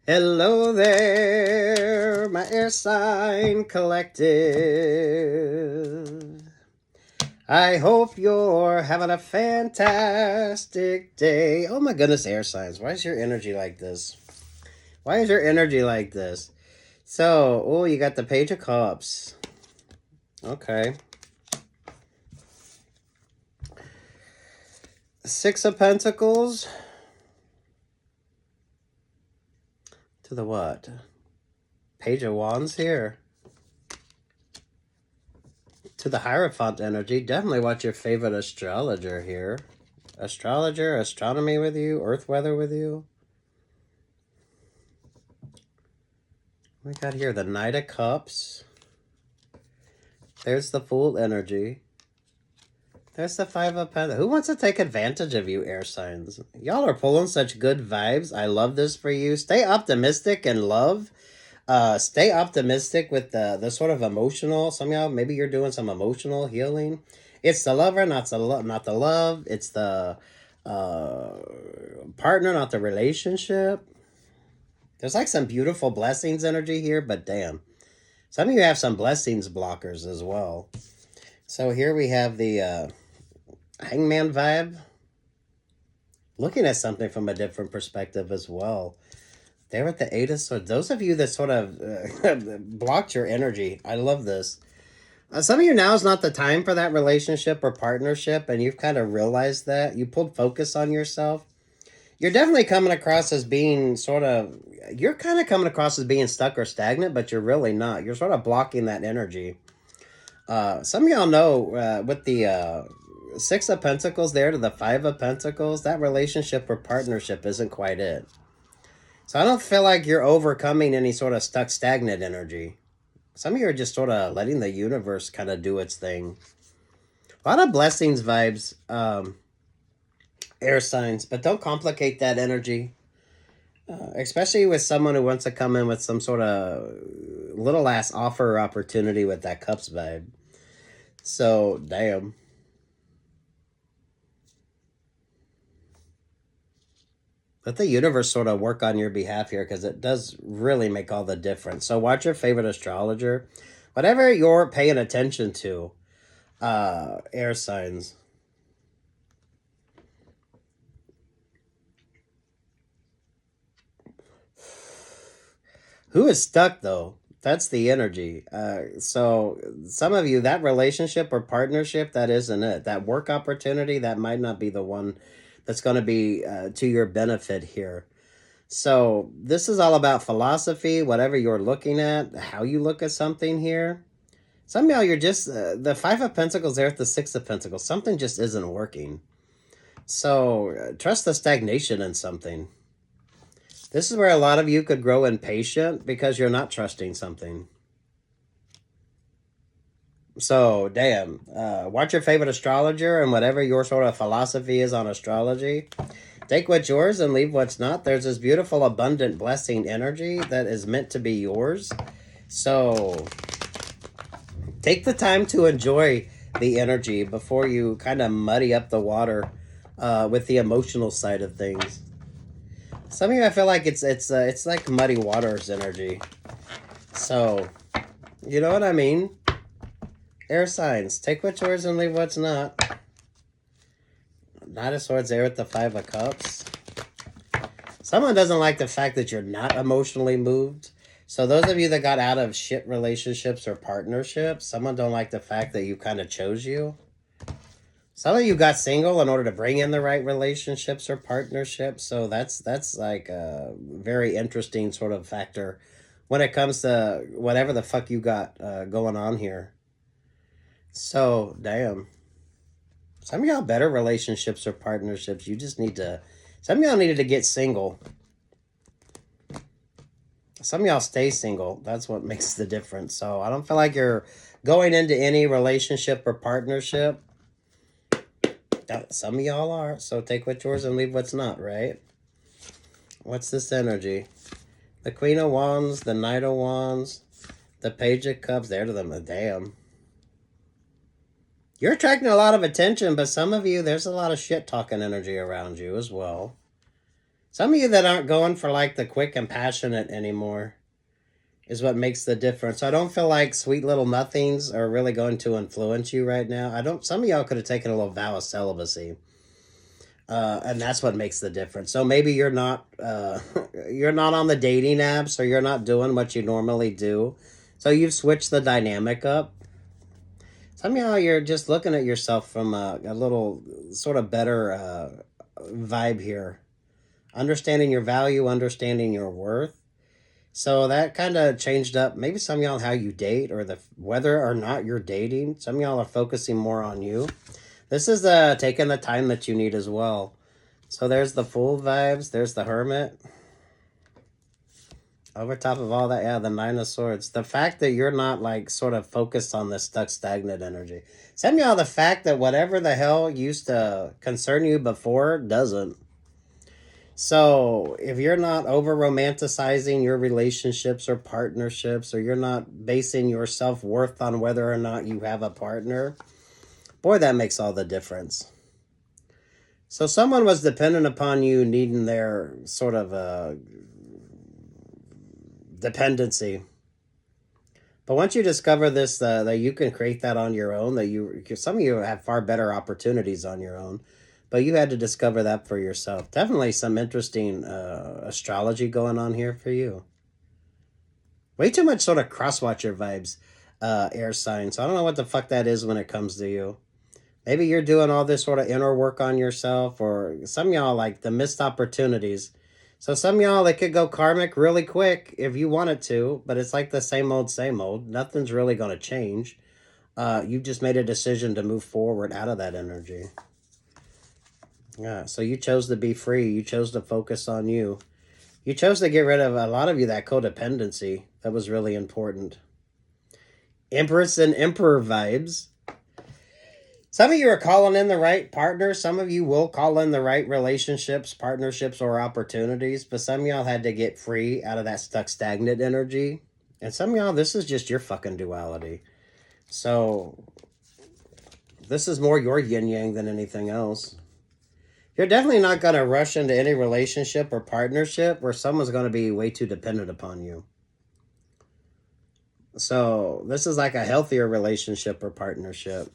Hello there, my air sign collective. I hope you're having a fantastic day. Oh my goodness, air signs. Why is your energy like this? Why is your energy like this? So, oh, you got the Page of Cups. Okay. Six of Pentacles. To the what? Page of Wands here. To the Hierophant energy. Definitely watch your favorite astrologer here. Astrologer, astronomy with you, earth weather with you. We got here the Knight of Cups. There's the Fool energy. There's the Five of Pentacles. Who wants to take advantage of you, air signs? Y'all are pulling such good vibes. I love this for you. Stay optimistic and love. Stay optimistic with the sort of emotional. Some of y'all, maybe you're doing some emotional healing. It's the lover, not the love. It's the partner, not the relationship. There's like some beautiful blessings energy here, but damn. Some of you have some blessings blockers as well. So here we have the Hangman vibe. Looking at something from a different perspective as well. There at the Eight of Swords. Those of you that sort of blocked your energy. I love this. Some of you now is not the time for that relationship or partnership, and you've kind of realized that. You pulled focus on yourself. You're definitely coming across as being you're kind of coming across as being stuck or stagnant, but you're really not. You're sort of blocking that energy. Some of y'all know with the Six of Pentacles there to the Five of Pentacles, that relationship or partnership isn't quite it. So I don't feel like you're overcoming any sort of stuck, stagnant energy. Some of you are just sort of letting the universe kind of do its thing. A lot of blessings vibes, air signs, but don't complicate that energy. Especially with someone who wants to come in with some sort of little ass offer or opportunity with that Cups vibe. So, damn. Let the universe sort of work on your behalf here because it does really make all the difference. So watch your favorite astrologer. Whatever you're paying attention to, air signs. Who is stuck, though? That's the energy. So some of you, that relationship or partnership, that isn't it. That work opportunity, that might not be the one that's going to be to your benefit here. So this is all about philosophy, whatever you're looking at, how you look at something here. Some of y'all, you're just, the Five of Pentacles there at the Six of Pentacles. Something just isn't working. So trust the stagnation in something. This is where a lot of you could grow impatient because you're not trusting something. So, damn, watch your favorite astrologer and whatever your sort of philosophy is on astrology. Take what's yours and leave what's not. There's this beautiful, abundant blessing energy that is meant to be yours. So, take the time to enjoy the energy before you kind of muddy up the water with the emotional side of things. Some of you, I feel like it's like muddy waters energy. So, you know what I mean? Air signs, take what's yours and leave what's not. Knight of Swords there with the Five of Cups. Someone doesn't like the fact that you're not emotionally moved. So those of you that got out of shit relationships or partnerships, someone don't like the fact that you kind of chose you. Some of you got single in order to bring in the right relationships or partnerships. So that's like a very interesting sort of factor when it comes to whatever the fuck you got going on here. So, damn. Some of y'all better relationships or partnerships. You just need to... Some of y'all needed to get single. Some of y'all stay single. That's what makes the difference. So, I don't feel like you're going into any relationship or partnership. Some of y'all are. So, take what's yours and leave what's not, right? What's this energy? The Queen of Wands, the Knight of Wands, the Page of Cups. There to them. Damn. You're attracting a lot of attention, but some of you, there's a lot of shit-talking energy around you as well. Some of you that aren't going for like the quick and passionate anymore is what makes the difference. I don't feel like sweet little nothings are really going to influence you right now. Some of y'all could have taken a little vow of celibacy. And that's what makes the difference. So maybe you're not you're not on the dating apps, or you're not doing what you normally do. So you've switched the dynamic up. Somehow you're just looking at yourself from a little sort of better vibe here. Understanding your value, understanding your worth. So that kind of changed up maybe some of y'all how you date, or the whether or not you're dating. Some of y'all are focusing more on you. This is taking the time that you need as well. So there's the Fool vibes. There's the Hermit. Over top of all that, yeah, the Nine of Swords. The fact that you're not like sort of focused on this stuck stagnant energy. Some of y'all, the fact that whatever the hell used to concern you before doesn't. So if you're not over romanticizing your relationships or partnerships, or you're not basing your self-worth on whether or not you have a partner, boy, that makes all the difference. So someone was dependent upon you, needing their sort of dependency. But once you discover this, that you can create that on your own, some of you have far better opportunities on your own, but you had to discover that for yourself. Definitely some interesting astrology going on here for you. Way too much sort of crosswatcher vibes, air signs. So I don't know what the fuck that is when it comes to you. Maybe you're doing all this sort of inner work on yourself, or some of y'all like the missed opportunities. So some of y'all, it could go karmic really quick if you want it to, but it's like the same old, same old. Nothing's really going to change. You've just made a decision to move forward out of that energy. Yeah, so you chose to be free. You chose to focus on you. You chose to get rid of, a lot of you, that codependency. That was really important. Empress and Emperor vibes. Some of you are calling in the right partner. Some of you will call in the right relationships, partnerships, or opportunities. But some of y'all had to get free out of that stuck stagnant energy. And some of y'all, this is just your fucking duality. So this is more your yin-yang than anything else. You're definitely not going to rush into any relationship or partnership where someone's going to be way too dependent upon you. So this is like a healthier relationship or partnership.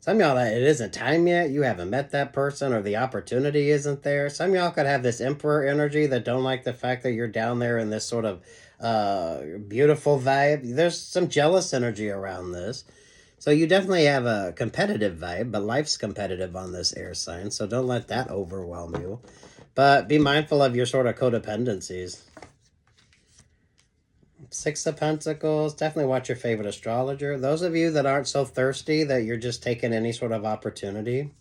Some of y'all, that it isn't time yet. You haven't met that person, or the opportunity isn't there. Some of y'all could have this Emperor energy that don't like the fact that you're down there in this sort of beautiful vibe. There's some jealous energy around this. So you definitely have a competitive vibe, but life's competitive on this air sign. So don't let that overwhelm you. But be mindful of your sort of codependencies. Six of Pentacles. Definitely watch your favorite astrologer. Those of you that aren't so thirsty that you're just taking any sort of opportunity.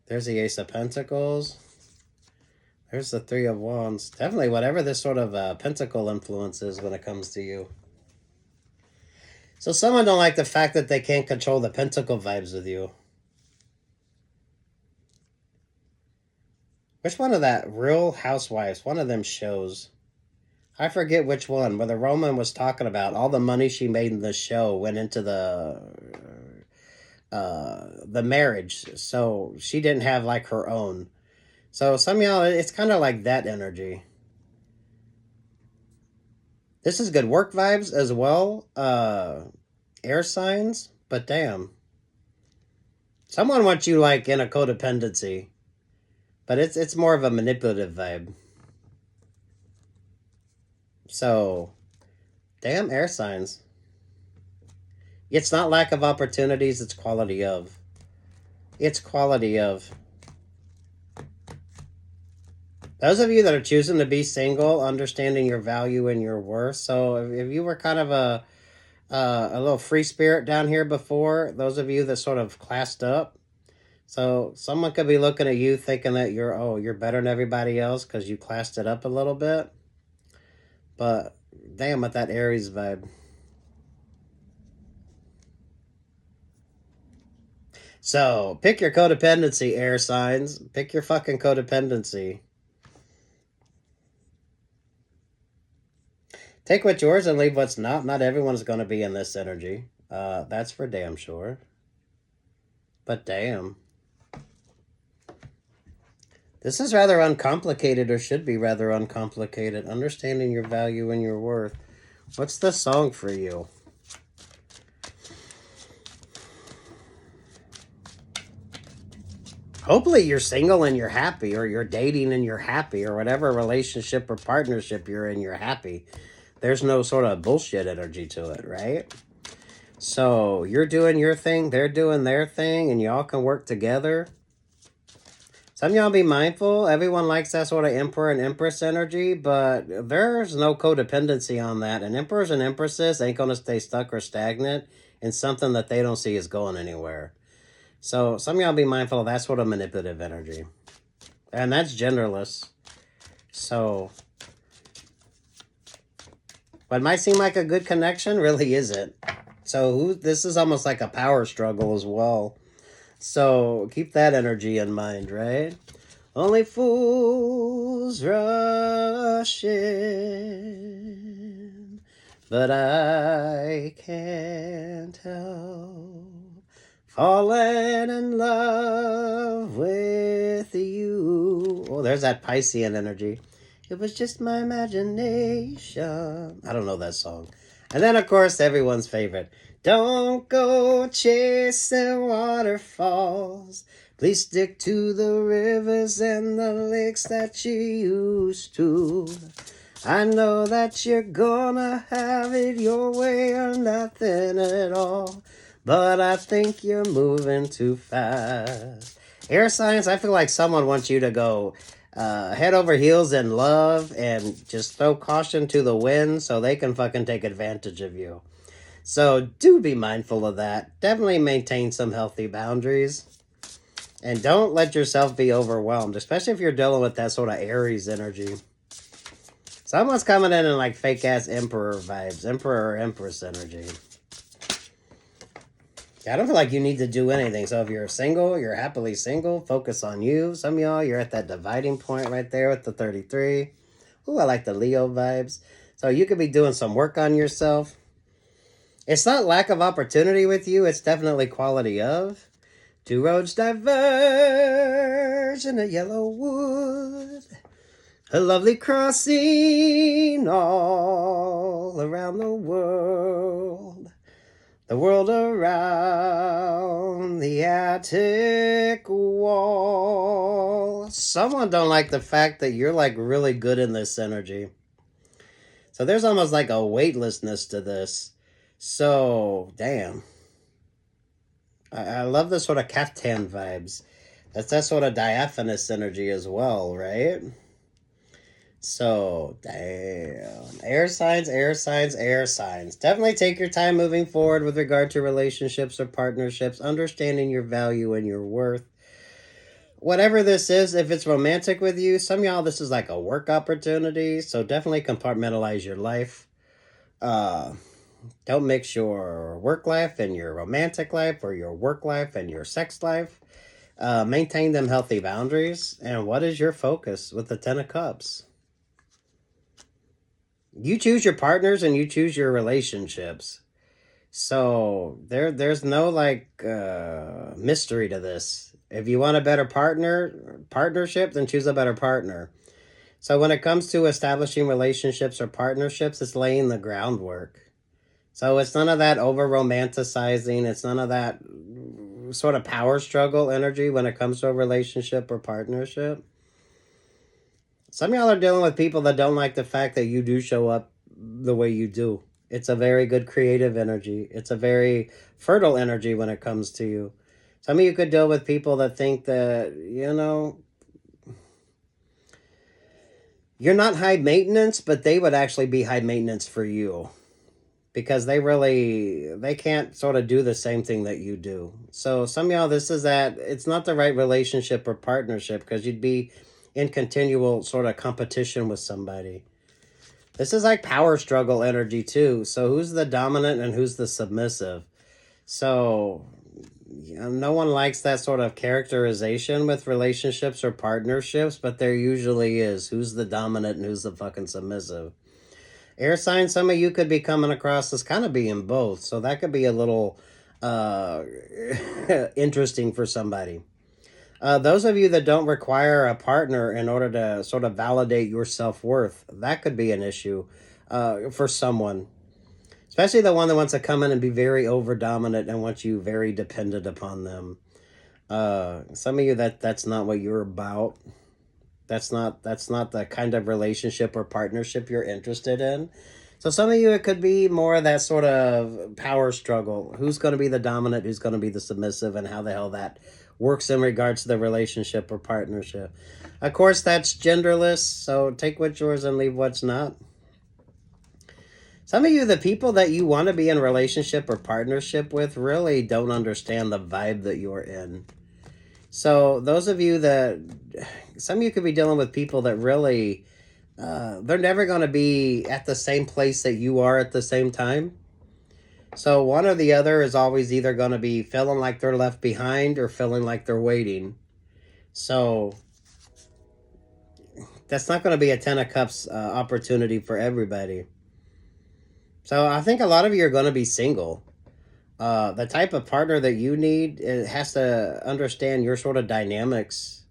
There's the Ace of Pentacles. There's the Three of Wands. Definitely whatever this sort of pentacle influence is when it comes to you. So someone don't like the fact that they can't control the pentacle vibes with you. Which one of that Real Housewives, one of them shows? I forget which one, where the Roman was talking about all the money she made in the show went into the marriage, so she didn't have like her own. So some of y'all, it's kind of like that energy. This is good work vibes as well. Air signs, but damn. Someone wants you like in a codependency, but it's more of a manipulative vibe. So, damn air signs. It's not lack of opportunities, it's quality of. It's quality of. Those of you that are choosing to be single, understanding your value and your worth. So if you were kind of a little free spirit down here before, those of you that sort of classed up. So someone could be looking at you thinking that you're better than everybody else because you classed it up a little bit. But damn, with that Aries vibe. So pick your codependency, air signs. Pick your fucking codependency. Take what's yours and leave what's not. Not everyone's going to be in this energy. That's for damn sure. But damn. This is rather uncomplicated, or should be rather uncomplicated. Understanding your value and your worth. What's the song for you? Hopefully you're single and you're happy, or you're dating and you're happy, or whatever relationship or partnership you're in, you're happy. There's no sort of bullshit energy to it, right? So you're doing your thing, they're doing their thing, and y'all can work together. Some of y'all be mindful. Everyone likes that sort of Emperor and Empress energy, but there's no codependency on that. And Emperors and Empresses ain't going to stay stuck or stagnant in something that they don't see is going anywhere. So some of y'all be mindful of that sort of manipulative energy. And that's genderless. So what might seem like a good connection really isn't. So this is almost like a power struggle as well. So keep that energy in mind, right? Only fools rush in, but I can't help falling in love with you. Oh, there's that Piscean energy. It was just my imagination. I don't know that song. And then, of course, everyone's favorite. Don't go chasing waterfalls. Please stick to the rivers and the lakes that you used to. I know that you're gonna have it your way or nothing at all. But I think you're moving too fast. Air signs, I feel like someone wants you to go head over heels in love and just throw caution to the wind so they can fucking take advantage of you. So do be mindful of that. Definitely maintain some healthy boundaries. And don't let yourself be overwhelmed, especially if you're dealing with that sort of Aries energy. Someone's coming in like fake-ass Emperor vibes. Emperor or Empress energy. I don't feel like you need to do anything. So if you're single, you're happily single, focus on you. Some of y'all, you're at that dividing point right there with the 33. Ooh, I like the Leo vibes. So you could be doing some work on yourself. It's not lack of opportunity with you. It's definitely quality of. Two roads diverge in a yellow wood. A lovely crossing all around the world. The world around the attic wall. Someone don't like the fact that you're like really good in this energy. So there's almost like a weightlessness to this. So, damn. I love the sort of caftan vibes. That's that sort of diaphanous energy as well, right? So, damn. Air signs, air signs, air signs. Definitely take your time moving forward with regard to relationships or partnerships, understanding your value and your worth. Whatever this is, if it's romantic with you, some of y'all, this is like a work opportunity. So definitely compartmentalize your life. Don't mix your work life and your romantic life, or your work life and your sex life. Maintain them healthy boundaries. And what is your focus with the 10 of Cups? You choose your partners and you choose your relationships. So there's no like mystery to this. If you want a better partnership, then choose a better partner. So when it comes to establishing relationships or partnerships, it's laying the groundwork. So it's none of that over romanticizing. It's none of that sort of power struggle energy when it comes to a relationship or partnership. Some of y'all are dealing with people that don't like the fact that you do show up the way you do. It's a very good creative energy. It's a very fertile energy when it comes to you. Some of you could deal with people that think that, you know, you're not high maintenance, but they would actually be high maintenance for you. Because they can't sort of do the same thing that you do. So some of y'all, this is that, it's not the right relationship or partnership because you'd be in continual sort of competition with somebody. This is like power struggle energy too. So who's the dominant and who's the submissive? So you know, no one likes that sort of characterization with relationships or partnerships, but there usually is. Who's the dominant and who's the fucking submissive? Air sign, some of you could be coming across as kind of being both. So that could be a little interesting for somebody. Those of you that don't require a partner in order to sort of validate your self-worth, that could be an issue for someone. Especially the one that wants to come in and be very over-dominant and wants you very dependent upon them. Some of you, that's not what you're about. That's not the kind of relationship or partnership you're interested in. So some of you, it could be more of that sort of power struggle. Who's going to be the dominant? Who's going to be the submissive? And how the hell that works in regards to the relationship or partnership. Of course, that's genderless. So take what's yours and leave what's not. Some of you, the people that you want to be in relationship or partnership with really don't understand the vibe that you're in. So those of you that, some of you could be dealing with people that really, they're never going to be at the same place that you are at the same time. So one or the other is always either going to be feeling like they're left behind or feeling like they're waiting. So that's not going to be a 10 of Cups opportunity for everybody. So I think a lot of you are going to be single. The type of partner that you need, it has to understand your sort of dynamics.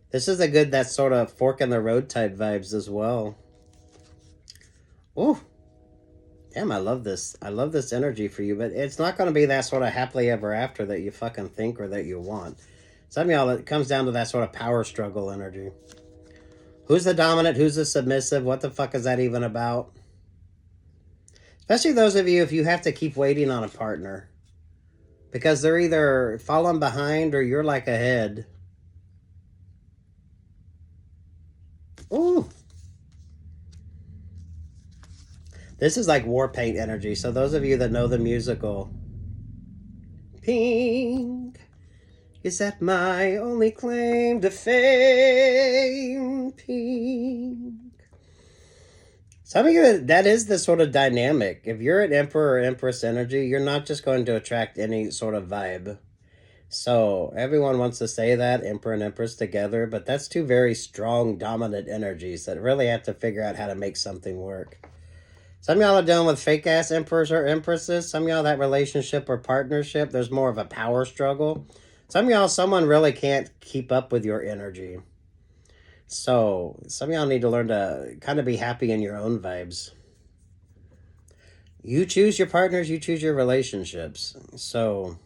This is a good, that sort of fork in the road type vibes as well. Ooh. Damn, I love this. I love this energy for you, but it's not going to be that sort of happily ever after that you fucking think or that you want. Some of y'all, it comes down to that sort of power struggle energy. Who's the dominant? Who's the submissive? What the fuck is that even about? Especially those of you, if you have to keep waiting on a partner. Because they're either falling behind or you're like ahead. Ooh. This is like war paint energy. So those of you that know the musical. Pink. Is that my only claim to fame? Pink. Some of you, that is the sort of dynamic. If you're an Emperor or Empress energy, you're not just going to attract any sort of vibe. So everyone wants to say that, Emperor and Empress together, but that's two very strong, dominant energies that really have to figure out how to make something work. Some of y'all are dealing with fake-ass Emperors or Empresses. Some of y'all, that relationship or partnership, there's more of a power struggle. Some of y'all, someone really can't keep up with your energy. So some of y'all need to learn to kind of be happy in your own vibes. You choose your partners, you choose your relationships. So,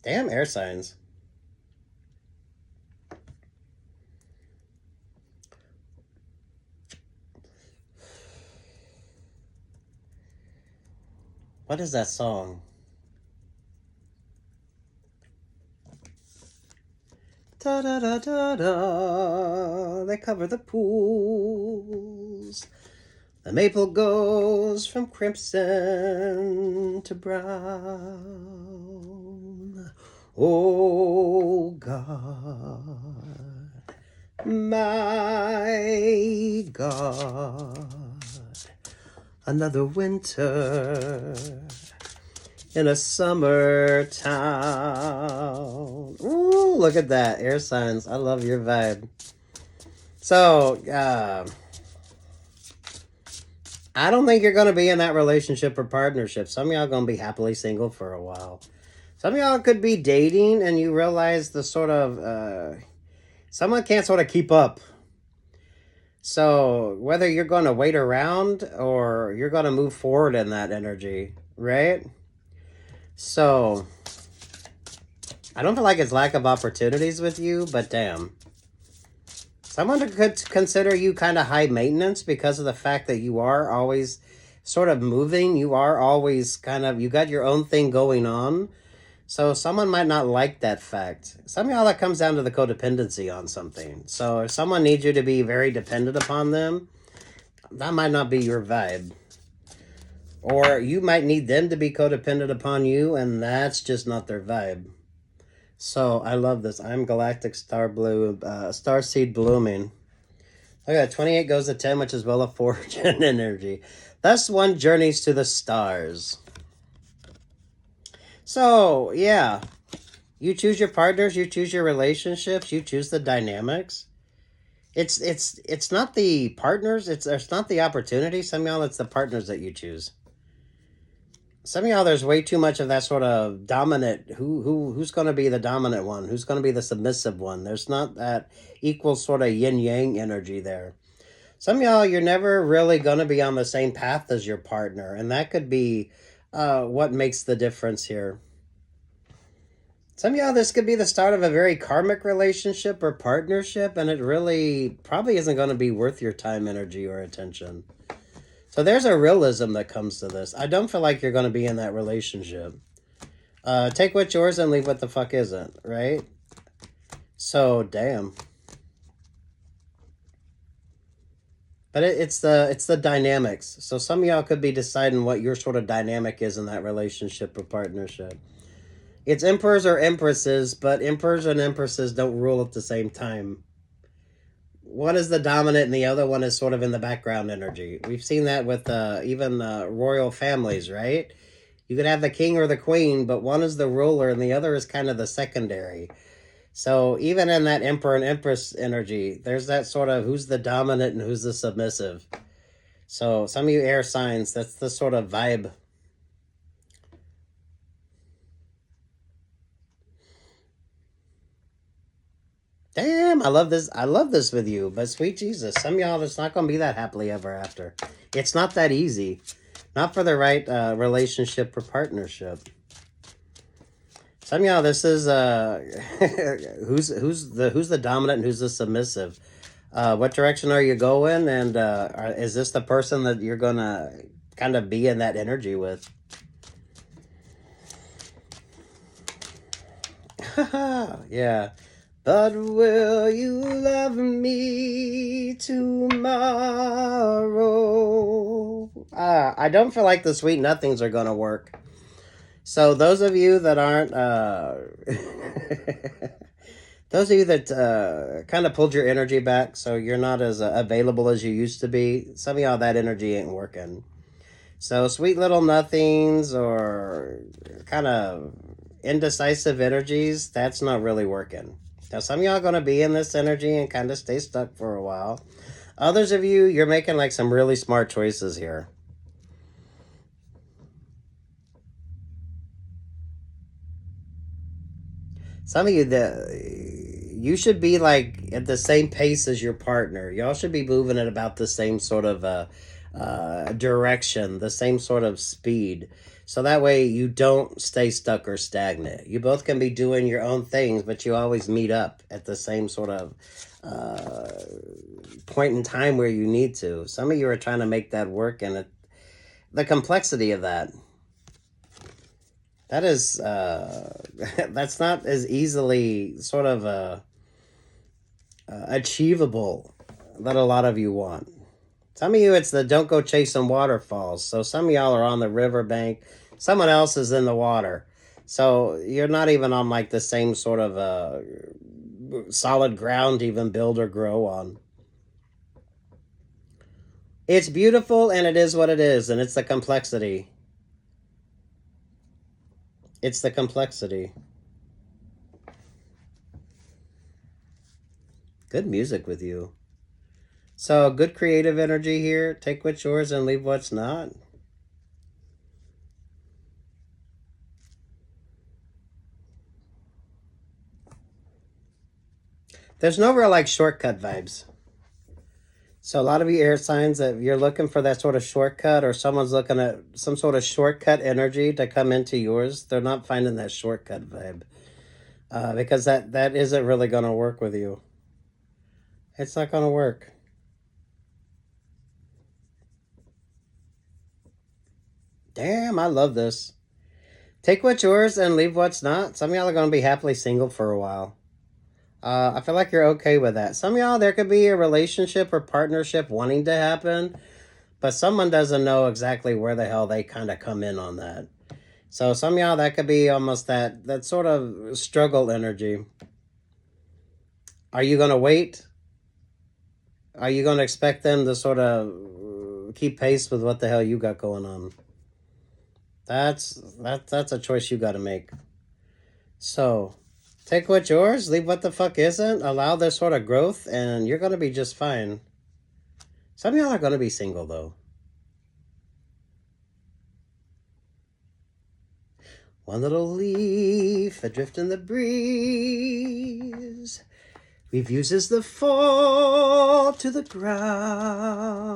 damn, air signs. What is that song? Da da da da da. They cover the pools. The maple goes from crimson to brown. Oh God, my God, another winter in a summer town. Ooh, look at that. Air signs. I love your vibe. So, I don't think you're going to be in that relationship or partnership. Some of y'all are going to be happily single for a while. Some of y'all could be dating and you realize the sort of, someone can't sort of keep up. So, whether you're going to wait around or you're going to move forward in that energy, right? So, I don't feel like it's lack of opportunities with you, but damn. Someone could consider you kind of high maintenance because of the fact that you are always sort of moving. You are always kind of, you got your own thing going on. So someone might not like that fact. Some of y'all, that comes down to the codependency on something. So if someone needs you to be very dependent upon them, that might not be your vibe. Or you might need them to be codependent upon you, and that's just not their vibe. So I love this. I'm Galactic Star Blue, Starseed Blooming. Look at that. 28 goes to 10, which is Wheel of Fortune energy. Thus one journeys to the stars. So, yeah. You choose your partners, you choose your relationships, you choose the dynamics. It's not the partners, it's not the opportunity. Some of y'all, it's the partners that you choose. Some of y'all, there's way too much of that sort of dominant. Who's going to be the dominant one? Who's going to be the submissive one? There's not that equal sort of yin yang energy there. Some of y'all, you're never really going to be on the same path as your partner, and that could be what makes the difference here. Some of y'all, this could be the start of a very karmic relationship or partnership, and it really probably isn't going to be worth your time, energy, or attention. So there's a realism that comes to this. I don't feel like you're going to be in that relationship. Take what's yours and leave what the fuck isn't, right? So, damn. But it's the dynamics. So some of y'all could be deciding what your sort of dynamic is in that relationship or partnership. It's emperors or empresses, but emperors and empresses don't rule at the same time. One is the dominant and the other one is sort of in the background energy. We've seen that with even royal families, right? You could have the king or the queen, but one is the ruler and the other is kind of the secondary. So even in that emperor and empress energy, there's that sort of who's the dominant and who's the submissive. So some of you air signs, that's the sort of vibe. Damn, I love this. I love this with you. But sweet Jesus, some of y'all, it's not going to be that happily ever after. It's not that easy. Not for the right relationship or partnership. Some of y'all, this is who's the dominant and who's the submissive. What direction are you going, and is this the person that you're gonna kind of be in that energy with? Yeah. But will you love me tomorrow? I don't feel like the sweet nothings are gonna work. So those of you that aren't, those of you that kind of pulled your energy back, so you're not as available as you used to be, some of y'all, that energy ain't working. So sweet little nothings or kind of indecisive energies, that's not really working. Now some of y'all going to be in this energy and kind of stay stuck for a while. Others of you, you're making like some really smart choices here. Some of you, you should be like at the same pace as your partner. Y'all should be moving at about the same sort of direction, the same sort of speed. So that way you don't stay stuck or stagnant. You both can be doing your own things, but you always meet up at the same sort of point in time where you need to. Some of you are trying to make that work, and the complexity of that. That is, that's not as easily sort of achievable that a lot of you want. Some of you, it's the don't go chasing waterfalls. So some of y'all are on the riverbank. Someone else is in the water. So you're not even on like the same sort of solid ground to even build or grow on. It's beautiful and it is what it is. And it's the complexity. It's the complexity. Good music with you. So good creative energy here. Take what's yours and leave what's not. There's no real like shortcut vibes. So a lot of you air signs that you're looking for that sort of shortcut, or someone's looking at some sort of shortcut energy to come into yours. They're not finding that shortcut vibe because that isn't really going to work with you. It's not going to work. Damn, I love this. Take what's yours and leave what's not. Some of y'all are going to be happily single for a while. I feel like you're okay with that. Some of y'all, there could be a relationship or partnership wanting to happen, but someone doesn't know exactly where the hell they kind of come in on that. So some of y'all, that could be almost that sort of struggle energy. Are you going to wait? Are you going to expect them to sort of keep pace with what the hell you got going on? That's a choice you got to make. So Take what's yours, leave what the fuck isn't, allow this sort of growth, and you're going to be just fine. Some of y'all are going to be single, though. One little leaf adrift in the breeze refuses the fall to the ground.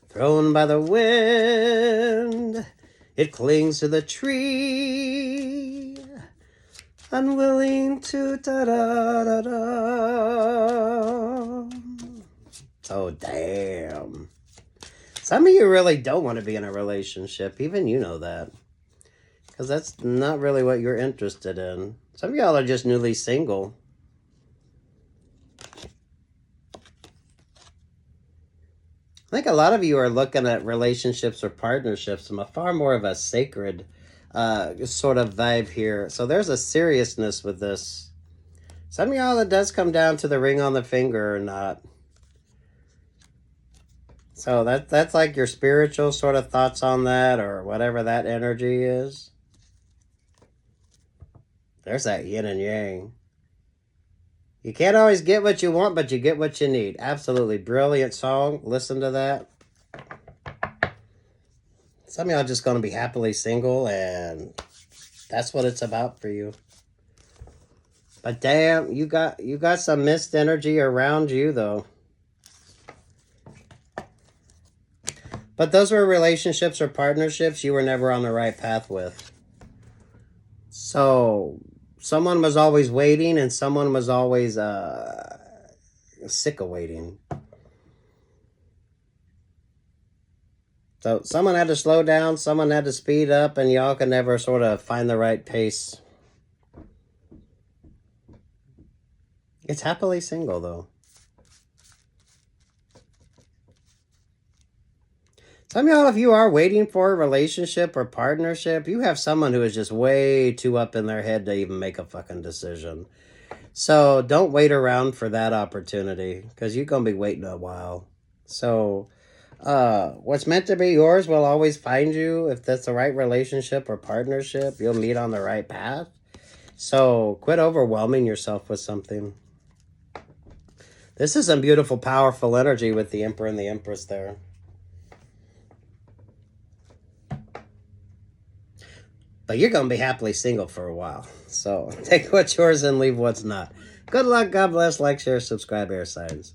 Thrown by the wind, it clings to the tree, unwilling to da-da-da-da. Oh, damn. Some of you really don't want to be in a relationship. Even you know that. Because that's not really what you're interested in. Some of y'all are just newly single. I think a lot of you are looking at relationships or partnerships from a far more of a sacred sort of vibe here. So there's a seriousness with this. Some of y'all, it does come down to the ring on the finger or not. So that's like your spiritual sort of thoughts on that, or whatever that energy is. There's that yin and yang. You can't always get what you want, but you get what you need. Absolutely brilliant song. Listen to that. Some of y'all just going to be happily single, and that's what it's about for you. But damn, you got some missed energy around you, though. But those were relationships or partnerships you were never on the right path with. So someone was always waiting, and someone was always sick of waiting. So someone had to slow down, someone had to speed up, and y'all could never sort of find the right pace. It's happily single, though. Some of y'all, if you are waiting for a relationship or partnership, you have someone who is just way too up in their head to even make a fucking decision. So don't wait around for that opportunity, because you're going to be waiting a while. So what's meant to be yours will always find you. If that's the right relationship or partnership, you'll meet on the right path. So quit overwhelming yourself with something. This is some beautiful, powerful energy with the Emperor and the Empress there. But you're going to be happily single for a while. So take what's yours and leave what's not. Good luck. God bless. Like, share, subscribe, air signs.